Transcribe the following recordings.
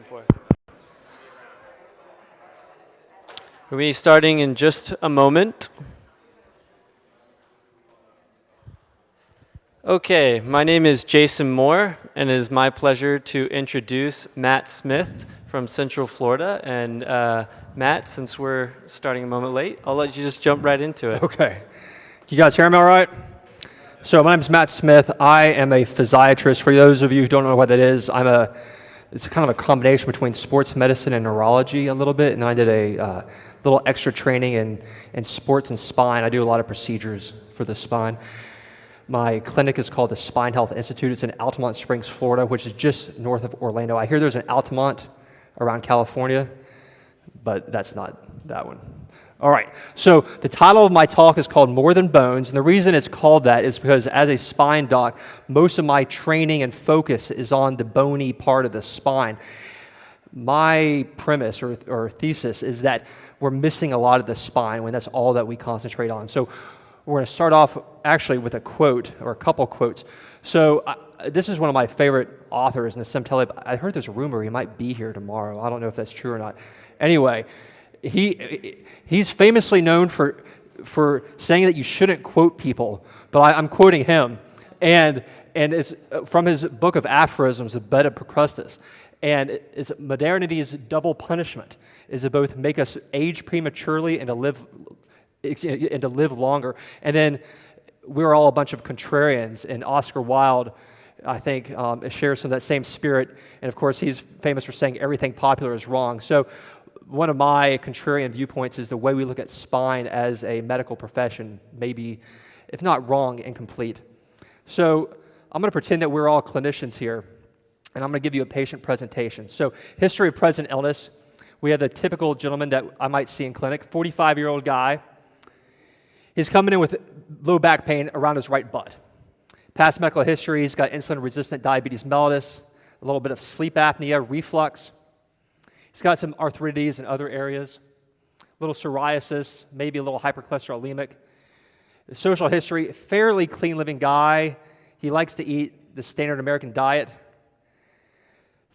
For. We'll be starting in just a moment. Okay, my name is Jason Moore, and it is my pleasure to introduce Matt Smith from Central Florida. And Matt, since we're starting a moment late, I'll let you just jump right into it. Okay. You guys hear me all right? So my name is Matt Smith. I am a physiatrist. For those of you who don't know what that is, it's kind of a combination between sports medicine and neurology a little bit, and I did a little extra training in sports and spine. I do a lot of procedures for the spine. My clinic is called the Spine Health Institute. It's in Altamont Springs, Florida, which is just north of Orlando. I hear there's an Altamont around California, but that's not that one. All right, so the title of my talk is called More Than Bones, and the reason it's called that is because as a spine doc, most of my training and focus is on the bony part of the spine. My premise or thesis is that we're missing a lot of the spine when that's all that we concentrate on. So we're going to start off actually with a quote or a couple quotes. So this is one of my favorite authors, Nassim Taleb. I heard there's a rumor he might be here tomorrow. I don't know if that's true or not. Anyway, he's famously known for saying that you shouldn't quote people, but I'm quoting him, and it's from his book of aphorisms, The Bed of Procrustes, and it's modernity is double punishment, is to both make us age prematurely and to live longer, and then we're all a bunch of contrarians, and Oscar Wilde, I think, shares some of that same spirit, and of course he's famous for saying everything popular is wrong. So one of my contrarian viewpoints is the way we look at spine as a medical profession, maybe, if not wrong, incomplete. So I'm going to pretend that we're all clinicians here, and I'm going to give you a patient presentation. So history of present illness. We have the typical gentleman that I might see in clinic, 45-year-old guy. He's coming in with low back pain around his right butt. Past medical history, he's got insulin-resistant diabetes mellitus, a little bit of sleep apnea, reflux. He's got some arthritis in other areas, a little psoriasis, maybe a little hypercholesterolemic. The social history, fairly clean living guy. He likes to eat the standard American diet.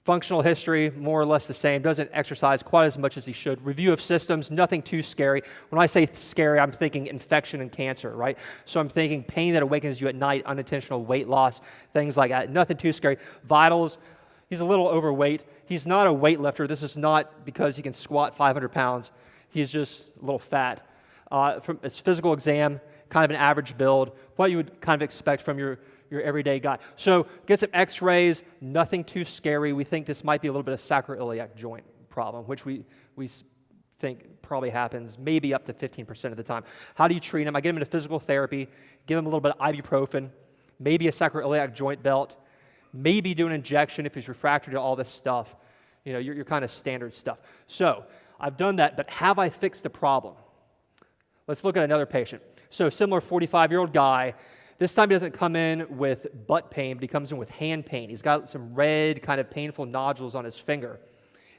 Functional history, more or less the same, doesn't exercise quite as much as he should. Review of systems, nothing too scary. When I say scary, I'm thinking infection and cancer, right? So I'm thinking pain that awakens you at night, unintentional weight loss, things like that. Nothing too scary. Vitals, he's a little overweight. He's not a weightlifter. This is not because he can squat 500 pounds. He's just a little fat. From his physical exam, kind of an average build, what you would kind of expect from your everyday guy. So get some x-rays, nothing too scary. We think this might be a little bit of sacroiliac joint problem, which we think probably happens maybe up to 15% of the time. How do you treat him? I get him into physical therapy, give him a little bit of ibuprofen, maybe a sacroiliac joint belt, maybe do an injection if he's refractory to all this stuff. You know, your kind of standard stuff. So I've done that, but have I fixed the problem? Let's look at another patient. So similar 45-year-old guy. This time he doesn't come in with butt pain, but he comes in with hand pain. He's got some red, kind of painful nodules on his finger.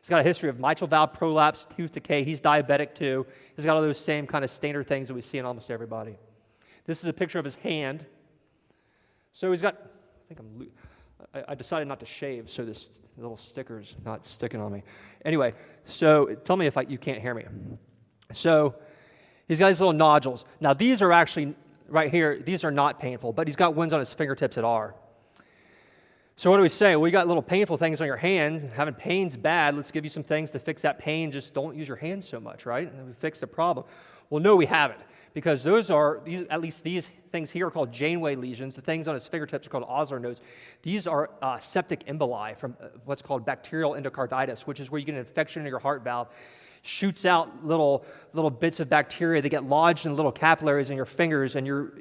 He's got a history of mitral valve prolapse, tooth decay. He's diabetic too. He's got all those same kind of standard things that we see in almost everybody. This is a picture of his hand. So he's got, I decided not to shave, so this little sticker's not sticking on me. Anyway, so tell me if you can't hear me. So he's got these little nodules. Now these are actually, right here, these are not painful, but he's got ones on his fingertips that are. So what do we say? Well, you got little painful things on your hands. Having pain's bad. Let's give you some things to fix that pain. Just don't use your hands so much, right? And we fix the problem. Well, no, we haven't. Because those are, at least these things here are called Janeway lesions. The things on his fingertips are called Osler nodes. These are septic emboli from what's called bacterial endocarditis, which is where you get an infection in your heart valve, shoots out little bits of bacteria that get lodged in little capillaries in your fingers, and you're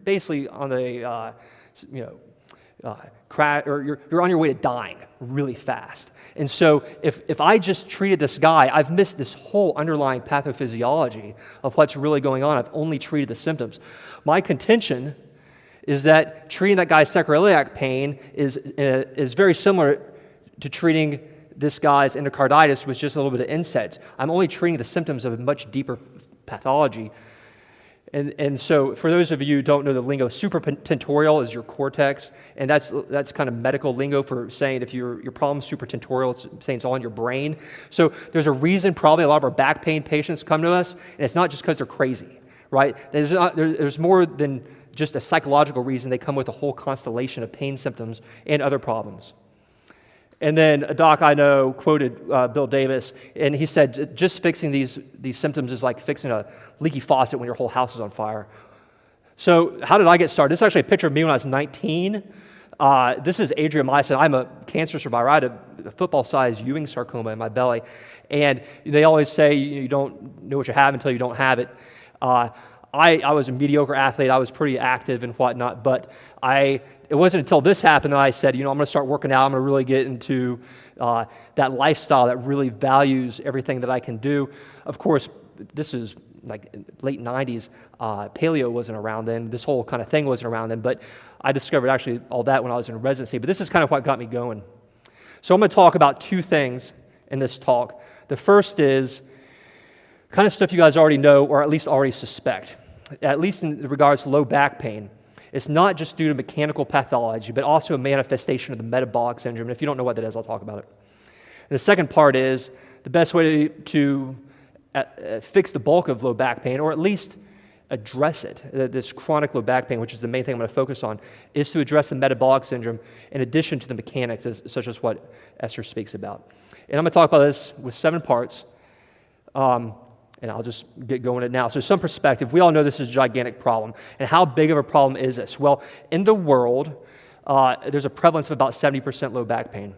basically on the you're on your way to dying really fast. And so if I just treated this guy, I've missed this whole underlying pathophysiology of what's really going on. I've only treated the symptoms. My contention is that treating that guy's sacroiliac pain is very similar to treating this guy's endocarditis with just a little bit of NSAIDs. I'm only treating the symptoms of a much deeper pathology. And so for those of you who don't know the lingo, supratentorial is your cortex, and that's kind of medical lingo for saying if your problem's supratentorial, it's saying it's all in your brain. So there's a reason probably a lot of our back pain patients come to us, and it's not just because they're crazy, right? There's more than just a psychological reason. They come with a whole constellation of pain symptoms and other problems. And then a doc I know quoted Bill Davis, and he said, just fixing these symptoms is like fixing a leaky faucet when your whole house is on fire. So how did I get started? This is actually a picture of me when I was 19. This is adriamycin. I'm a cancer survivor. I had a football-sized Ewing sarcoma in my belly. And they always say you don't know what you have until you don't have it. I was a mediocre athlete. I was pretty active and whatnot, but it wasn't until this happened that I said, I'm going to start working out. I'm going to really get into that lifestyle that really values everything that I can do. Of course, this is like late 90s. Paleo wasn't around then. This whole kind of thing wasn't around then, but I discovered actually all that when I was in residency. But this is kind of what got me going. So I'm going to talk about two things in this talk. The first is kind of stuff you guys already know or at least already suspect, at least in regards to low back pain. It's not just due to mechanical pathology, but also a manifestation of the metabolic syndrome. And if you don't know what that is, I'll talk about it. And the second part is the best way to fix the bulk of low back pain, or at least address it, this chronic low back pain, which is the main thing I'm going to focus on, is to address the metabolic syndrome in addition to the mechanics, such as what Esther speaks about. And I'm going to talk about this with 7 parts. And I'll just get going it now. So some perspective, we all know this is a gigantic problem. And how big of a problem is this? Well, in the world, there's a prevalence of about 70% low back pain.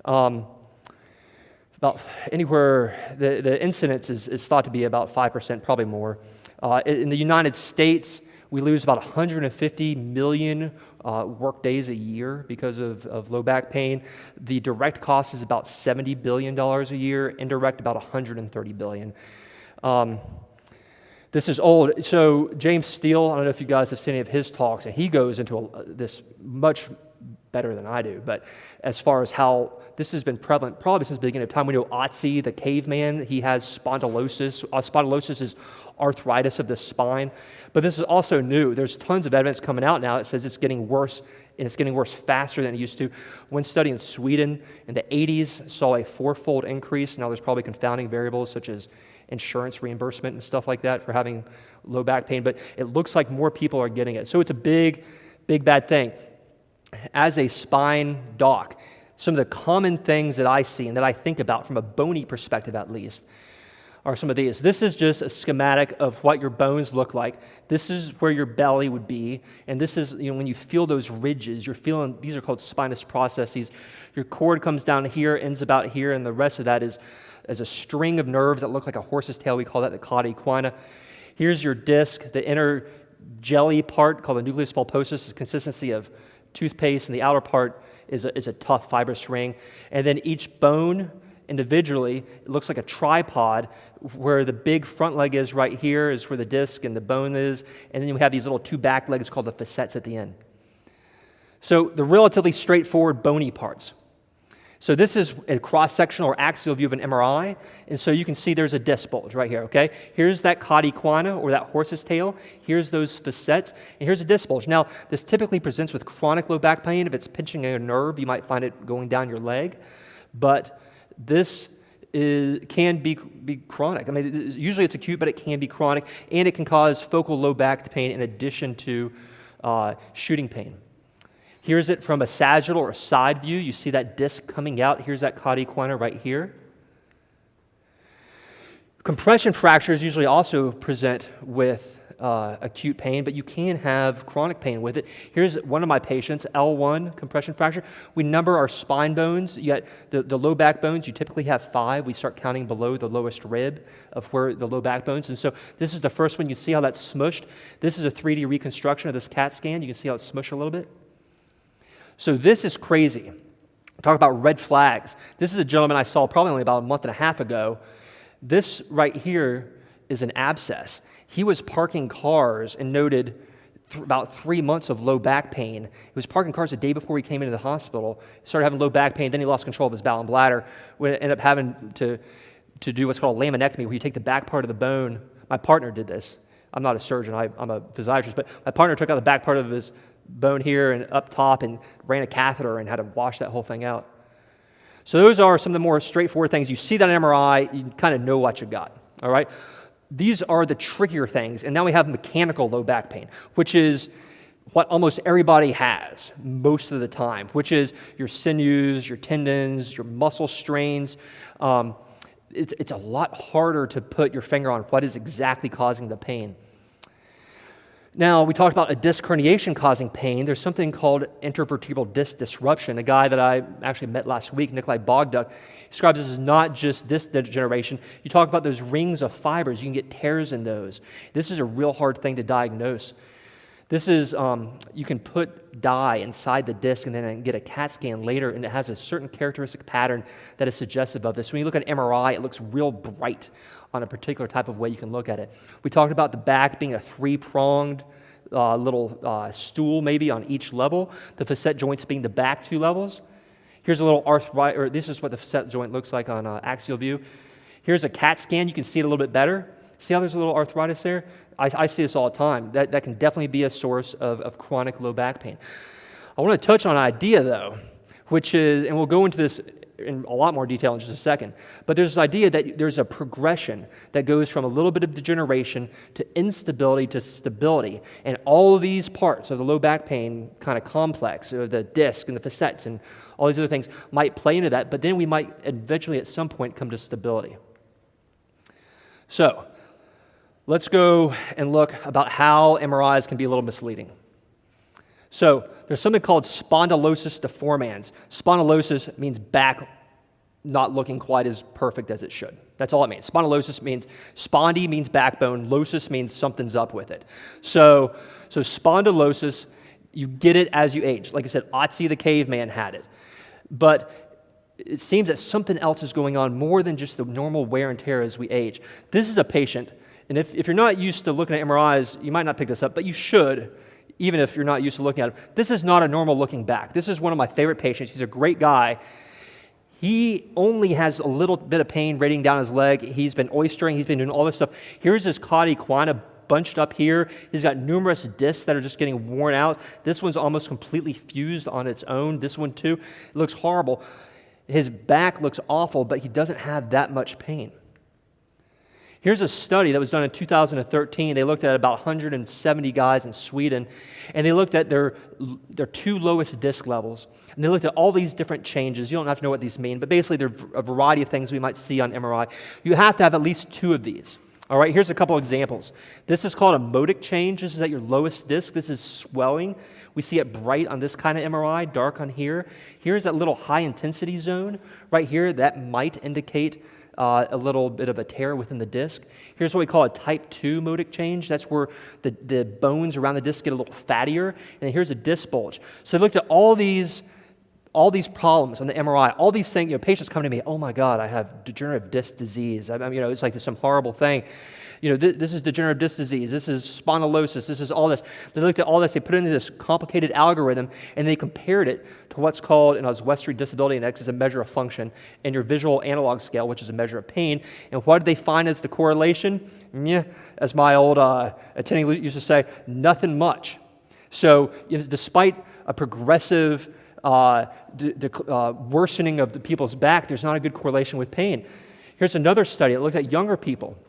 About anywhere, the incidence is thought to be about 5%, probably more. In the United States, we lose about 150 million work days a year because of low back pain. The direct cost is about $70 billion a year, indirect about $130 billion. This is old. So James Steele, I don't know if you guys have seen any of his talks, and he goes into this much better than I do, but as far as how this has been prevalent probably since the beginning of time. We know Otzi, the caveman, he has spondylosis. Spondylosis is arthritis of the spine, but this is also new. There's tons of evidence coming out now that says it's getting worse, and it's getting worse faster than it used to. One study in Sweden in the 80s saw a 4-fold increase. Now there's probably confounding variables such as insurance reimbursement and stuff like that for having low back pain, but it looks like more people are getting it. So it's a big, big bad thing. As a spine doc, some of the common things that I see and that I think about from a bony perspective at least are some of these. This is just a schematic of what your bones look like. This is where your belly would be, and this is, when you feel those ridges, you're feeling, these are called spinous processes. Your cord comes down here, ends about here, and the rest of that is as a string of nerves that look like a horse's tail. We call that the cauda equina. Here's your disc. The inner jelly part, called the nucleus pulposus, is consistency of toothpaste, and the outer part is a tough fibrous ring. And then each bone individually, it looks like a tripod, where the big front leg is right here is where the disc and the bone is, and then you have these little 2 back legs called the facets at the end. So the relatively straightforward bony parts. So this is a cross-sectional or axial view of an MRI, and so you can see there's a disc bulge right here, okay? Here's that cauda equina, or that horse's tail. Here's those facets, and here's a disc bulge. Now, this typically presents with chronic low back pain. If it's pinching a nerve, you might find it going down your leg, but this can be chronic. I mean, usually it's acute, but it can be chronic, and it can cause focal low back pain in addition to shooting pain. Here's it from a sagittal or side view. You see that disc coming out. Here's that cauda equina right here. Compression fractures usually also present with acute pain, but you can have chronic pain with it. Here's one of my patients, L1 compression fracture. We number our spine bones, yet the low back bones, you typically have 5. We start counting below the lowest rib of where the low back bones. And so this is the first one. You see how that's smushed. This is a 3D reconstruction of this CAT scan. You can see how it's smushed a little bit. So this is crazy. Talk about red flags. This is a gentleman I saw probably only about a month and a half ago. This right here is an abscess. He was parking cars and noted about 3 months of low back pain. He was parking cars the day before he came into the hospital. He started having low back pain. Then he lost control of his bowel and bladder. We ended up having to do what's called a laymanectomy, where you take the back part of the bone. My partner did this. I'm not a surgeon, I'm a physiatrist, but my partner took out the back part of his bone here and up top and ran a catheter and had to wash that whole thing out. So those are some of the more straightforward things. You see that on MRI, you kind of know what you got, all right? These are the trickier things, and now we have mechanical low back pain, which is what almost everybody has most of the time, which is your sinews, your tendons, your muscle strains. It's a lot harder to put your finger on what is exactly causing the pain. Now, we talked about a disc herniation causing pain. There's something called intervertebral disc disruption. A guy that I actually met last week, Nikolai Bogduk, describes this as not just disc degeneration. You talk about those rings of fibers. You can get tears in those. This is a real hard thing to diagnose. This is, you can put dye inside the disc and then get a CAT scan later, and it has a certain characteristic pattern that is suggestive of this. When you look at MRI, it looks real bright on a particular type of way you can look at it. We talked about the back being a three-pronged little stool maybe on each level, the facet joints being the back two levels. Here's a little arthritis, or this is what the facet joint looks like on axial view. Here's a CAT scan. You can see it a little bit better. See how there's a little arthritis there? I see this all the time. That can definitely be a source of chronic low back pain. I want to touch on an idea, though, which is, and we'll go into this in a lot more detail in just a second, but there's this idea that there's a progression that goes from a little bit of degeneration to instability to stability. And all of these parts of the low back pain kind of complex, or the disc and the facets and all these other things might play into that, but then we might eventually at some point come to stability. So, let's go and look about how MRIs can be a little misleading. So there's something called spondylosis deformans. Spondylosis means back not looking quite as perfect as it should. That's all it means. Spondylosis means, spondy means backbone, losis means something's up with it. So spondylosis, you get it as you age. Like I said, Otzi the caveman had it. But it seems that something else is going on more than just the normal wear and tear as we age. This is a patient, and if you're not used to looking at MRIs, you might not pick this up, but you should, even if you're not used to looking at it. This is not a normal looking back. This is one of my favorite patients. He's a great guy. He only has a little bit of pain radiating down his leg. He's been oystering. He's been doing all this stuff. Here's his cauda equina bunched up here. He's got numerous discs that are just getting worn out. This one's almost completely fused on its own. This one too. It looks horrible. His back looks awful, but he doesn't have that much pain. Here's a study that was done in 2013. They looked at about 170 guys in Sweden, and they looked at their two lowest disc levels. And they looked at all these different changes. You don't have to know what these mean, but basically there are a variety of things we might see on MRI. You have to have at least two of these. All right, here's a couple examples. This is called a modic change. This is at your lowest disc. This is swelling. We see it bright on this kind of MRI, dark on here. Here's that little high intensity zone right here. That might indicate a little bit of a tear within the disc. Here's what we call a type 2 modic change. That's where the bones around the disc get a little fattier. And here's a disc bulge. So they looked at all these problems on the MRI, all these things. Patients come to me, oh my God, I have degenerative disc disease. It's like some horrible thing. This is degenerative disc disease. This is spondylosis. This is all this. They looked at all this. They put it into this complicated algorithm, and they compared it to what's called an Oswestry Disability Index, is a measure of function, and your visual analog scale, which is a measure of pain. And what did they find as the correlation? As my old attending used to say, nothing much. So despite a progressive worsening of the people's back, there's not a good correlation with pain. Here's another study that looked at younger people.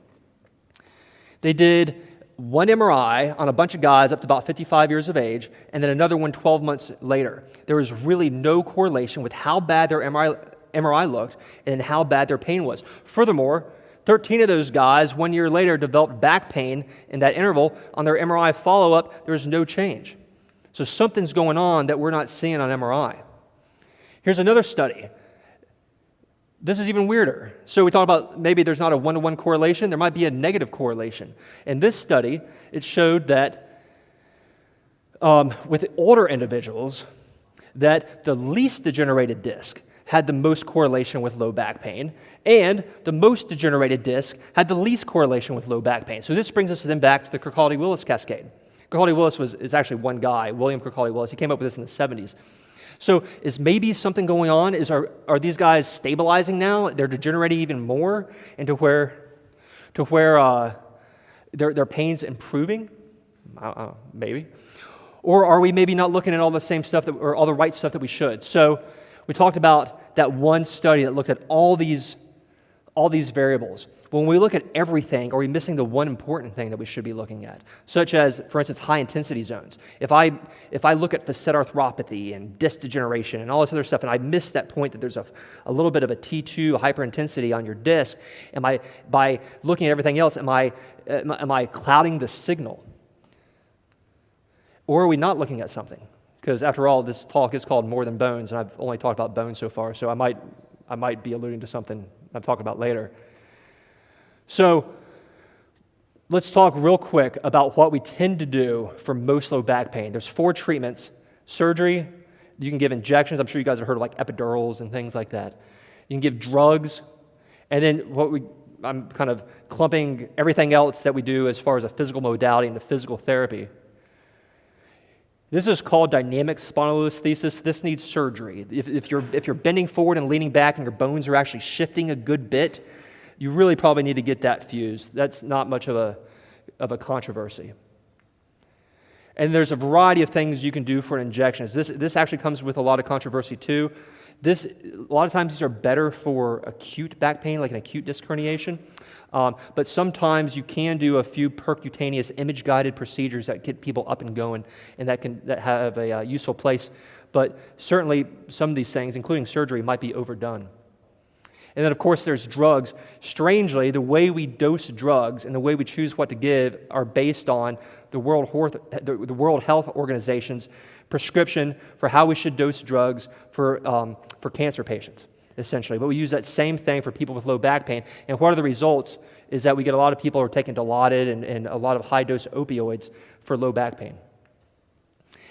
They did one MRI on a bunch of guys up to about 55 years of age, and then another one 12 months later. There was really no correlation with how bad their MRI looked and how bad their pain was. Furthermore, 13 of those guys 1 year later developed back pain in that interval. On their MRI follow-up, there was no change. So something's going on that we're not seeing on MRI. Here's another study. This is even weirder. So we talk about maybe there's not a one-to-one correlation. There might be a negative correlation. In this study, it showed that with older individuals, that the least degenerated disc had the most correlation with low back pain, and the most degenerated disc had the least correlation with low back pain. So this brings us then back to the Kirkcaldy-Willis cascade. Kirkcaldy-Willis is actually one guy, William Kirkcaldy-Willis. He came up with this in the 70s. So is maybe something going on? Are these guys stabilizing now? They're degenerating even more into where their pain's improving? Maybe. Or are we maybe not looking at all the same stuff or all the right stuff that we should? So we talked about that one study that looked at all these variables. When we look at everything, are we missing the one important thing that we should be looking at? Such as, for instance, high intensity zones. If I look at facet arthropathy and disc degeneration and all this other stuff, and I miss that point that there's a little bit of a T2 hyperintensity on your disc, by looking at everything else, am I clouding the signal? Or are we not looking at something? Because after all, this talk is called More Than Bones, and I've only talked about bones so far, so I might be alluding to something I'll talk about later. So let's talk real quick about what we tend to do for most low back pain. There's 4 treatments. Surgery, you can give injections. I'm sure you guys have heard of like epidurals and things like that. You can give drugs, and then I'm kind of clumping everything else that we do as far as a physical modality into physical therapy. This is called dynamic spondylolisthesis. This needs surgery. If you're bending forward and leaning back and your bones are actually shifting a good bit, you really probably need to get that fused. That's not much of a controversy. And there's a variety of things you can do for injections. This actually comes with a lot of controversy too. A lot of times these are better for acute back pain, like an acute disc herniation. But sometimes you can do a few percutaneous image-guided procedures that get people up and going and that have a useful place. But certainly some of these things, including surgery, might be overdone. And then, of course, there's drugs. Strangely, the way we dose drugs and the way we choose what to give are based on the World Health Organization's prescription for how we should dose drugs for cancer patients, essentially. But we use that same thing for people with low back pain. And what are the results is that we get a lot of people who are taking Dilaudid and a lot of high-dose opioids for low back pain.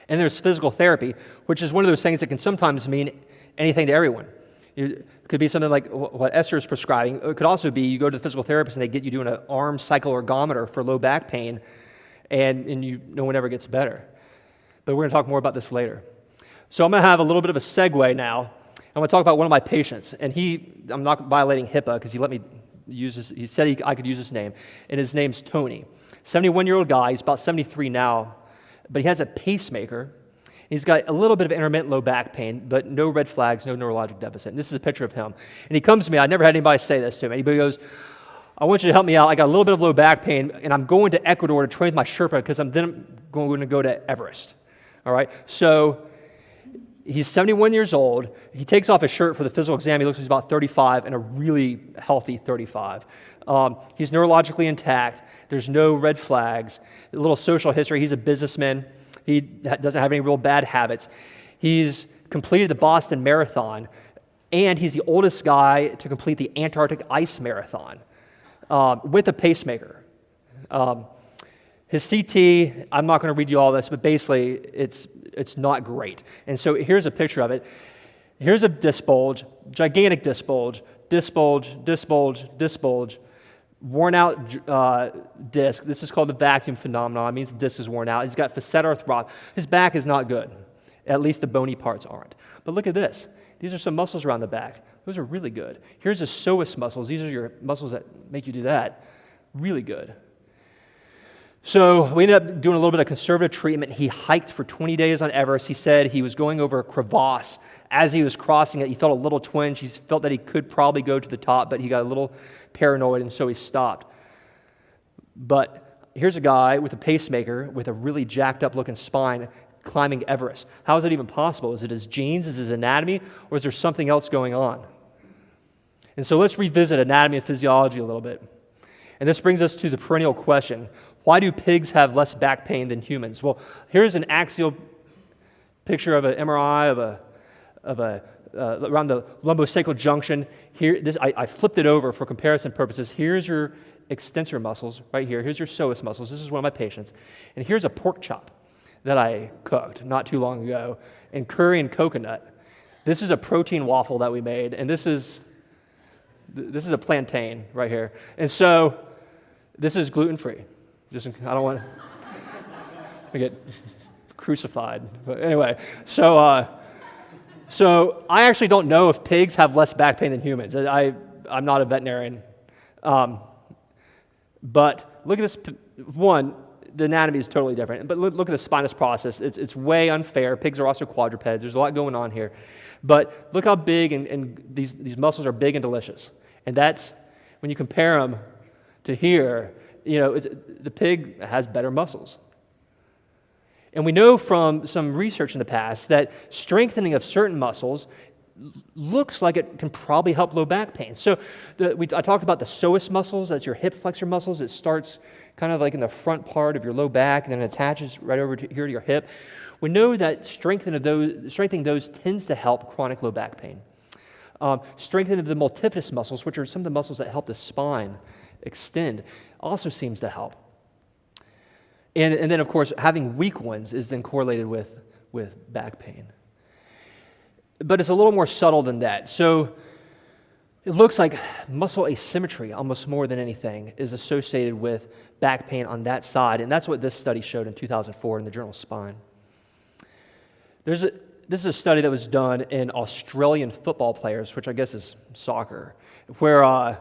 And there's physical therapy, which is one of those things that can sometimes mean anything to everyone. It could be something like what Esther is prescribing. It could also be you go to the physical therapist and they get you doing an arm cycle ergometer for low back pain, and no one ever gets better. But we're going to talk more about this later. So I'm going to have a little bit of a segue now. I'm going to talk about one of my patients, and I'm not violating HIPAA because he let me use his, he said I could use his name, and his name's Tony. 71-year-old guy, he's about 73 now, but he has a pacemaker. He's got a little bit of intermittent low back pain, but no red flags, no neurologic deficit. And this is a picture of him. And he comes to me. I never had anybody say this to me. He goes, I want you to help me out. I got a little bit of low back pain, and I'm going to Ecuador to train with my Sherpa because I'm then going to go to Everest. All right? So he's 71 years old. He takes off his shirt for the physical exam. He looks like he's about 35 and a really healthy 35. He's neurologically intact. There's no red flags. A little social history. He's a businessman. He doesn't have any real bad habits. He's completed the Boston Marathon, and he's the oldest guy to complete the Antarctic Ice Marathon with a pacemaker. His CT, I'm not going to read you all this, but basically it's not great. And so here's a picture of it. Here's a disc bulge, gigantic disc bulge, worn out disc. This is called the vacuum phenomenon. It means the disc is worn out. He's got facet arthropathy. His back is not good. At least the bony parts aren't. But look at this. These are some muscles around the back. Those are really good. Here's the psoas muscles. These are your muscles that make you do that. Really good. So we ended up doing a little bit of conservative treatment. He hiked for 20 days on Everest. He said he was going over a crevasse. As he was crossing it, he felt a little twinge. He felt that he could probably go to the top, but he got a little paranoid, and so he stopped. But here's a guy with a pacemaker with a really jacked up looking spine climbing Everest. How is that even possible? Is it his genes? Is it his anatomy? Or is there something else going on? And so let's revisit anatomy and physiology a little bit. And this brings us to the perennial question: why do pigs have less back pain than humans? Well, here's an axial picture of an MRI around the lumbosacral junction. Here, I flipped it over for comparison purposes. Here's your extensor muscles right here. Here's your psoas muscles. This is one of my patients. And here's a pork chop that I cooked not too long ago in curry and coconut. This is a protein waffle that we made, and this is a plantain right here. And so this is gluten-free. I don't want to get crucified. But anyway, so I actually don't know if pigs have less back pain than humans. I'm not a veterinarian. But look at this. One, the anatomy is totally different, but look at the spinous process. It's way unfair. Pigs are also quadrupeds. There's a lot going on here. But look how big, and these muscles are big and delicious. And that's, when you compare them to here, the pig has better muscles. And we know from some research in the past that strengthening of certain muscles looks like it can probably help low back pain. So I talked about the psoas muscles. That's your hip flexor muscles. It starts kind of like in the front part of your low back and then attaches right over to here to your hip. We know that strengthening those tends to help chronic low back pain. Strengthening of the multifidus muscles, which are some of the muscles that help the spine extend, also seems to help. And then, of course, having weak ones is then correlated with back pain. But it's a little more subtle than that. So it looks like muscle asymmetry, almost more than anything, is associated with back pain on that side. And that's what this study showed in 2004 in the journal Spine. This is a study that was done in Australian football players, which I guess is soccer, where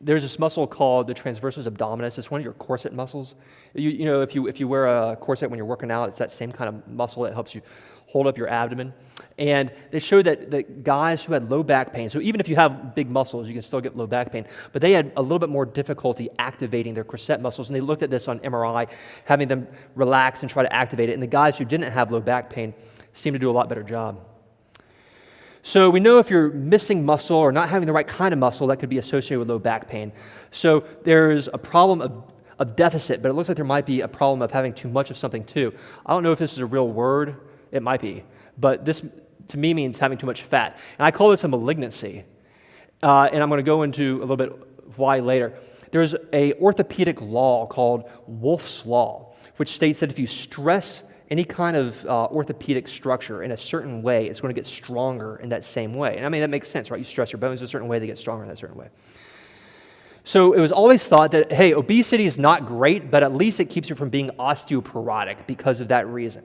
there's this muscle called the transversus abdominis. It's one of your corset muscles. If you wear a corset when you're working out, it's that same kind of muscle that helps you hold up your abdomen. And they showed that the guys who had low back pain, so even if you have big muscles, you can still get low back pain, but they had a little bit more difficulty activating their corset muscles. And they looked at this on MRI, having them relax and try to activate it. And the guys who didn't have low back pain seemed to do a lot better job. So we know if you're missing muscle or not having the right kind of muscle, that could be associated with low back pain. So there's a problem of deficit, but it looks like there might be a problem of having too much of something too. I don't know if this is a real word. It might be. But this, to me, means having too much fat. And I call this a malignancy. And I'm going to go into a little bit why later. There's an orthopedic law called Wolff's Law, which states that if you stress any kind of orthopedic structure in a certain way, it's going to get stronger in that same way. And I mean, that makes sense, right? You stress your bones a certain way, they get stronger in that certain way. So it was always thought that, hey, obesity is not great, but at least it keeps you from being osteoporotic because of that reason.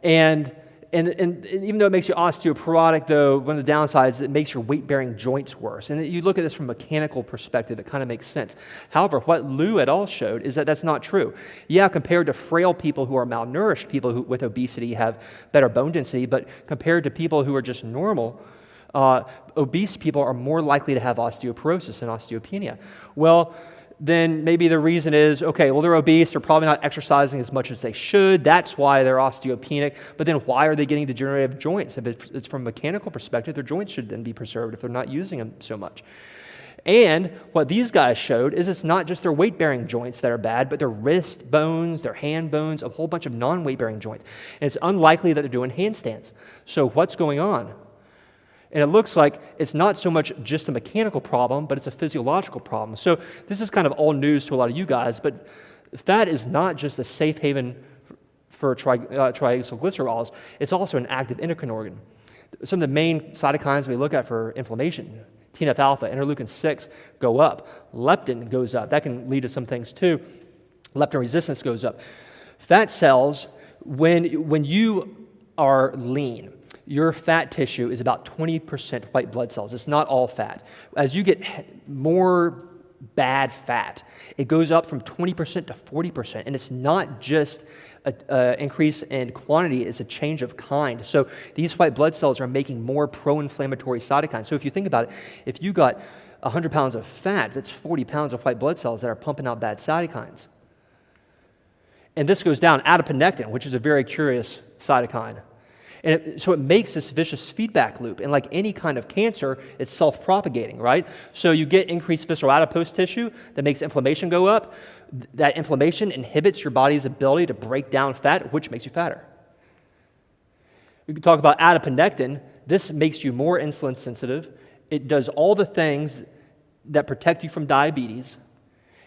And even though it makes you osteoporotic, though, one of the downsides is it makes your weight-bearing joints worse. And you look at this from a mechanical perspective, it kind of makes sense. However, what Liu et al. Showed is that that's not true. Yeah, compared to frail people who are malnourished, people who with obesity have better bone density, but compared to people who are just normal, obese people are more likely to have osteoporosis and osteopenia. Well, then maybe the reason is, okay, well, they're obese, they're probably not exercising as much as they should, that's why they're osteopenic, but then why are they getting degenerative joints? If it's from a mechanical perspective, their joints should then be preserved if they're not using them so much. And what these guys showed is it's not just their weight-bearing joints that are bad, but their wrist bones, their hand bones, a whole bunch of non-weight-bearing joints. And it's unlikely that they're doing handstands. So what's going on? And it looks like it's not so much just a mechanical problem, but it's a physiological problem. So this is kind of all news to a lot of you guys, but fat is not just a safe haven for triacylglycerols. It's also an active endocrine organ. Some of the main cytokines we look at for inflammation, TNF-alpha, interleukin-6, go up. Leptin goes up. That can lead to some things too. Leptin resistance goes up. Fat cells, when you are lean, your fat tissue is about 20% white blood cells. It's not all fat. As you get more bad fat, it goes up from 20% to 40%. And it's not just an increase in quantity, it's a change of kind. So these white blood cells are making more pro-inflammatory cytokines. So if you think about it, if you got 100 pounds of fat, that's 40 pounds of white blood cells that are pumping out bad cytokines. And this goes down, adiponectin, which is a very curious cytokine. And so it makes this vicious feedback loop. And like any kind of cancer, it's self-propagating, right? So you get increased visceral adipose tissue that makes inflammation go up. That inflammation inhibits your body's ability to break down fat, which makes you fatter. We can talk about adiponectin. This makes you more insulin sensitive. It does all the things that protect you from diabetes.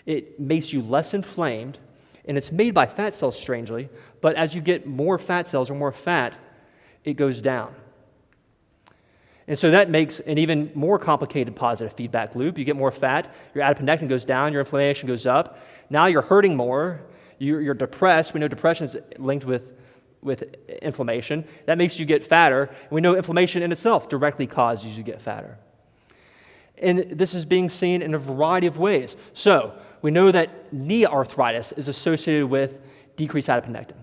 It makes you less inflamed. And it's made by fat cells, strangely. But as you get more fat cells or more fat, it goes down. And so that makes an even more complicated positive feedback loop. You get more fat, your adiponectin goes down, your inflammation goes up. Now you're hurting more, you're depressed. We know depression is linked with inflammation. That makes you get fatter. And we know inflammation in itself directly causes you to get fatter. And this is being seen in a variety of ways. So we know that knee arthritis is associated with decreased adiponectin.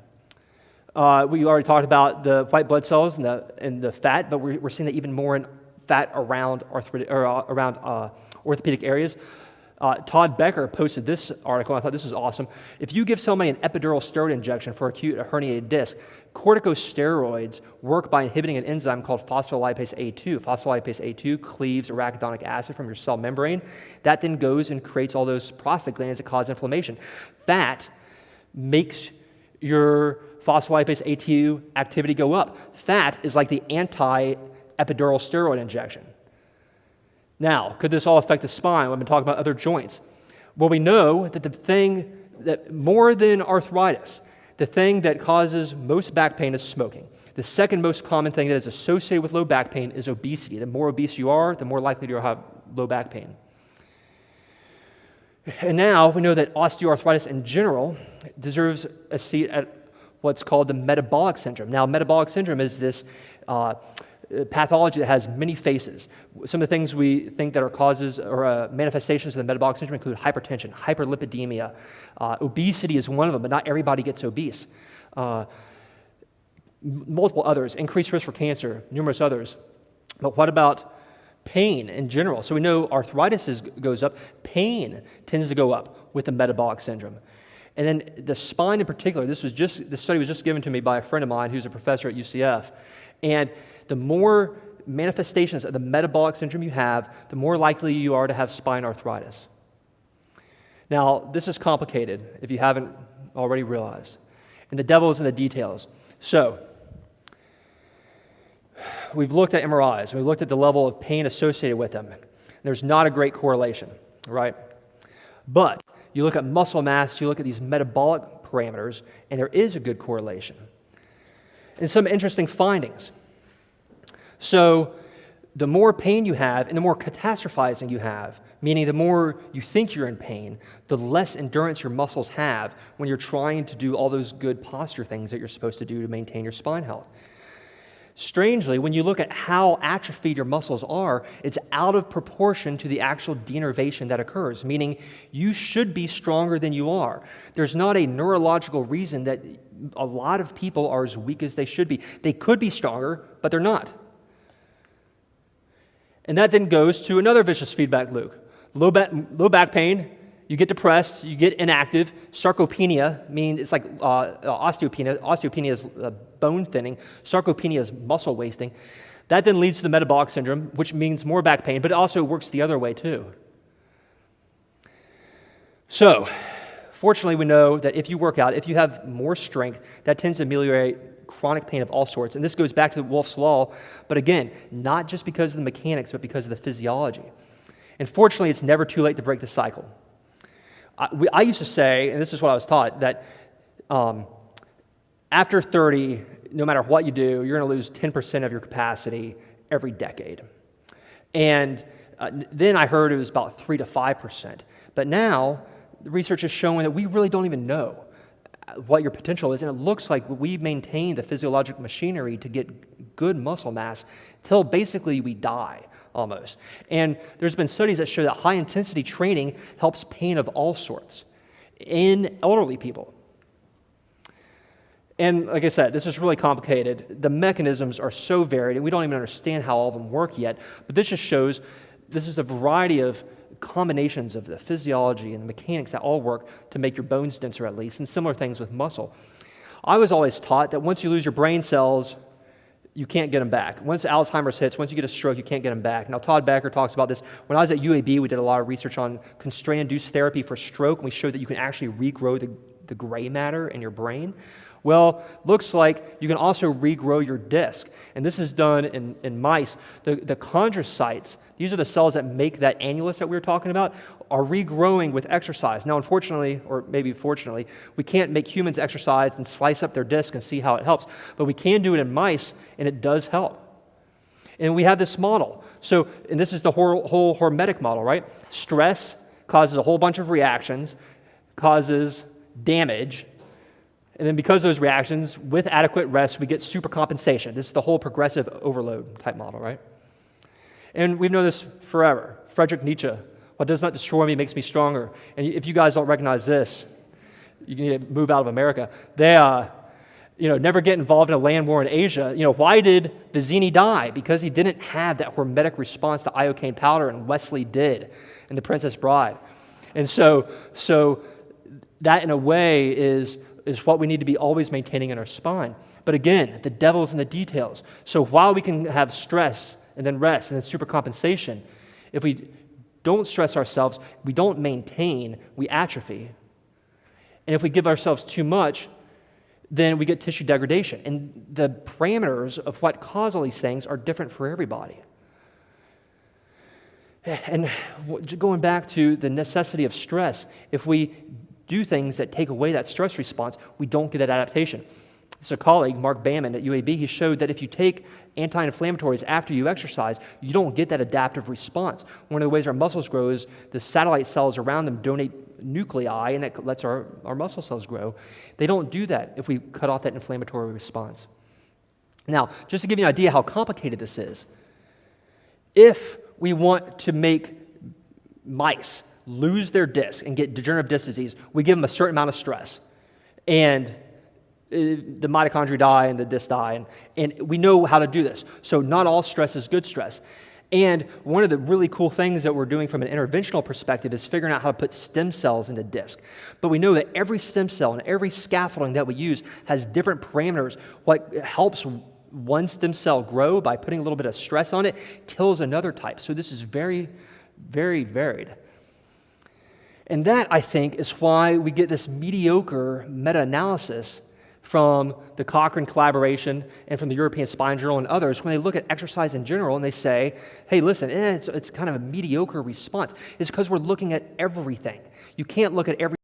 We already talked about the white blood cells and the fat, but we're seeing that even more in fat around orthopedic areas. Todd Becker posted this article. I thought this was awesome. If you give somebody an epidural steroid injection for acute herniated disc, corticosteroids work by inhibiting an enzyme called phospholipase A2. Phospholipase A2 cleaves arachidonic acid from your cell membrane. That then goes and creates all those prostaglandins that cause inflammation. Fat makes your phospholipase A2 activity go up. Fat is like the anti-epidural steroid injection. Now, could this all affect the spine? I've been talking about other joints. Well, we know that the thing that more than arthritis, the thing that causes most back pain is smoking. The second most common thing that is associated with low back pain is obesity. The more obese you are, the more likely you'll have low back pain. And now we know that osteoarthritis in general deserves a seat at what's called the metabolic syndrome. Now, metabolic syndrome is this pathology that has many faces. Some of the things we think that are causes or manifestations of the metabolic syndrome include hypertension, hyperlipidemia. Obesity is one of them, but not everybody gets obese. Multiple others, increased risk for cancer, numerous others. But what about pain in general? So we know arthritis goes up. Pain tends to go up with the metabolic syndrome. And then the spine in particular, this study was just given to me by a friend of mine who's a professor at UCF. And the more manifestations of the metabolic syndrome you have, the more likely you are to have spine arthritis. Now, this is complicated if you haven't already realized. And the devil is in the details. So, we've looked at MRIs. We've looked at the level of pain associated with them. There's not a great correlation, right? But you look at muscle mass, you look at these metabolic parameters, and there is a good correlation. And some interesting findings. So the more pain you have and the more catastrophizing you have, meaning the more you think you're in pain, the less endurance your muscles have when you're trying to do all those good posture things that you're supposed to do to maintain your spine health. Strangely, when you look at how atrophied your muscles are, it's out of proportion to the actual denervation that occurs, meaning you should be stronger than you are. There's not a neurological reason that a lot of people are as weak as they should be. They could be stronger, but they're not. And that then goes to another vicious feedback loop. Low back pain, you get depressed, you get inactive. Sarcopenia means it's like osteopenia. Osteopenia is bone thinning. Sarcopenia is muscle wasting. That then leads to the metabolic syndrome, which means more back pain, but it also works the other way too. So, fortunately, we know that if you work out, if you have more strength, that tends to ameliorate chronic pain of all sorts. And this goes back to Wolff's Law, but again, not just because of the mechanics, but because of the physiology. And fortunately, it's never too late to break the cycle. I used to say, and this is what I was taught, that after 30, no matter what you do, you're going to lose 10% of your capacity every decade. And then I heard it was about 3 to 5%. But now, the research is showing that we really don't even know what your potential is, and it looks like we maintain the physiologic machinery to get good muscle mass till basically we die almost. And there's been studies that show that high-intensity training helps pain of all sorts in elderly people. And like I said, this is really complicated. The mechanisms are so varied, and we don't even understand how all of them work yet, but this just shows this is a variety of combinations of the physiology and the mechanics that all work to make your bones denser at least, and similar things with muscle. I was always taught that once you lose your brain cells, you can't get them back. Once Alzheimer's hits, once you get a stroke, you can't get them back. Now, Todd Becker talks about this. When I was at UAB, we did a lot of research on constraint-induced therapy for stroke, and we showed that you can actually regrow the gray matter in your brain. Well, looks like you can also regrow your disc. And this is done in mice. The chondrocytes, these are the cells that make that annulus that we were talking about, are regrowing with exercise. Now, unfortunately, or maybe fortunately, we can't make humans exercise and slice up their disc and see how it helps. But we can do it in mice, and it does help. And we have this model. So, and this is the whole hormetic model, right? Stress causes a whole bunch of reactions, causes damage, and then because of those reactions, with adequate rest, we get supercompensation. This is the whole progressive overload type model, right? And we've known this forever. Friedrich Nietzsche, what does not destroy me makes me stronger. And if you guys don't recognize this, you need to move out of America. They, never get involved in a land war in Asia. Why did Vizzini die? Because he didn't have that hormetic response to iocane powder, and Wesley did in The Princess Bride. And so that, in a way, is what we need to be always maintaining in our spine. But again, the devil's in the details. So while we can have stress and then rest and then supercompensation, if we don't stress ourselves, we don't maintain, we atrophy. And if we give ourselves too much, then we get tissue degradation. And the parameters of what cause all these things are different for everybody. And going back to the necessity of stress, if we do things that take away that stress response, we don't get that adaptation. So a colleague, Mark Bamman at UAB, he showed that if you take anti-inflammatories after you exercise, you don't get that adaptive response. One of the ways our muscles grow is the satellite cells around them donate nuclei, and that lets our muscle cells grow. They don't do that if we cut off that inflammatory response. Now, just to give you an idea how complicated this is, if we want to make mice lose their disc and get degenerative disc disease, we give them a certain amount of stress. And the mitochondria die and the discs die, and we know how to do this. So not all stress is good stress. And one of the really cool things that we're doing from an interventional perspective is figuring out how to put stem cells into disc. But we know that every stem cell and every scaffolding that we use has different parameters. What helps one stem cell grow by putting a little bit of stress on it kills another type. So this is very, very varied. And that, I think, is why we get this mediocre meta-analysis from the Cochrane collaboration and from the European Spine Journal and others when they look at exercise in general and they say, hey, listen, it's kind of a mediocre response. It's because we're looking at everything. You can't look at every